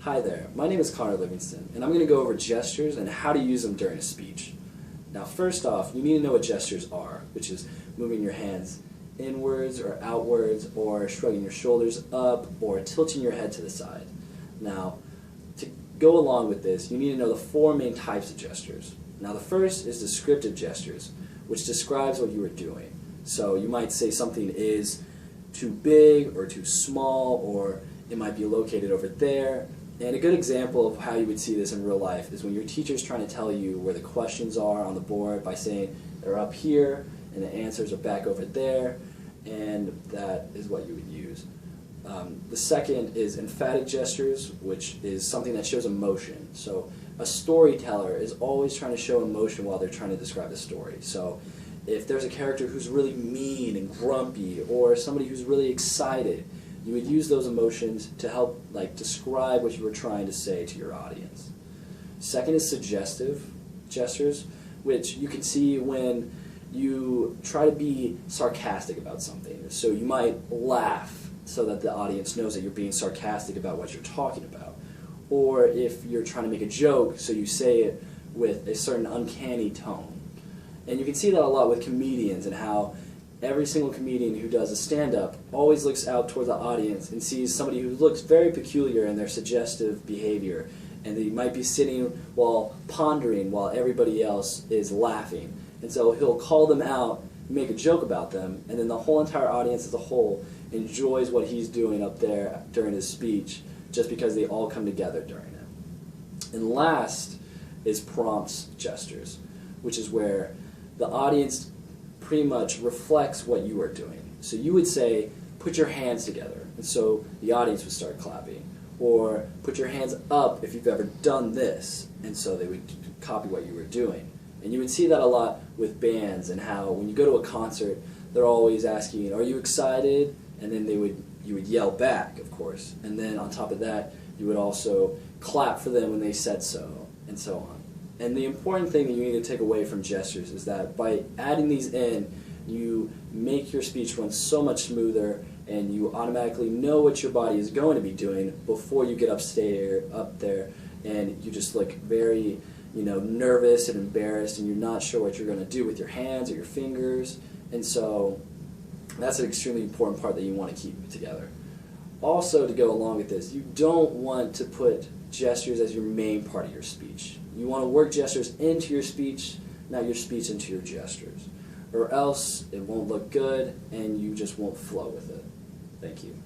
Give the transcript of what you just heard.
Hi there, my name is Connor Livingston, and I'm going to go over gestures and how to use them during a speech. Now first off, you need to know what gestures are, which is moving your hands inwards or outwards, or shrugging your shoulders up, or tilting your head to the side. Now, to go along with this, you need to know the four main types of gestures. Now the first is descriptive gestures, which describes what you are doing. So you might say something is too big or too small, or it might be located over there. And a good example of how you would see this in real life is when your teacher's trying to tell you where the questions are on the board by saying they're up here and the answers are back over there, and that is what you would use. The second is emphatic gestures, which is something that shows emotion. So a storyteller is always trying to show emotion while they're trying to describe the story. So if there's a character who's really mean and grumpy, or somebody who's really excited, you would use those emotions to help describe what you were trying to say to your audience. Second is suggestive gestures, which you can see when you try to be sarcastic about something. So you might laugh so that the audience knows that you're being sarcastic about what you're talking about. Or if you're trying to make a joke, so you say it with a certain uncanny tone. And you can see that a lot with comedians, and how every single comedian who does a stand-up always looks out toward the audience and sees somebody who looks very peculiar in their suggestive behavior, and they might be sitting while pondering while everybody else is laughing. And so he'll call them out, make a joke about them, and then the whole entire audience as a whole enjoys what he's doing up there during his speech, just because they all come together during it. And last is prompts gestures, which is where the audience pretty much reflects what you are doing. So you would say, put your hands together, and so the audience would start clapping. Or put your hands up if you've ever done this, and so they would copy what you were doing. And you would see that a lot with bands, and how when you go to a concert, they're always asking, are you excited? And then you would yell back, of course. And then on top of that, you would also clap for them when they said so, and so on. And the important thing that you need to take away from gestures is that by adding these in, you make your speech run so much smoother, and you automatically know what your body is going to be doing before you get up there, and you just look very nervous and embarrassed, and you're not sure what you're going to do with your hands or your fingers. And so that's an extremely important part that you want to keep together. Also, to go along with this, you don't want to put gestures as your main part of your speech. You want to work gestures into your speech, not your speech into your gestures, or else it won't look good and you just won't flow with it. Thank you.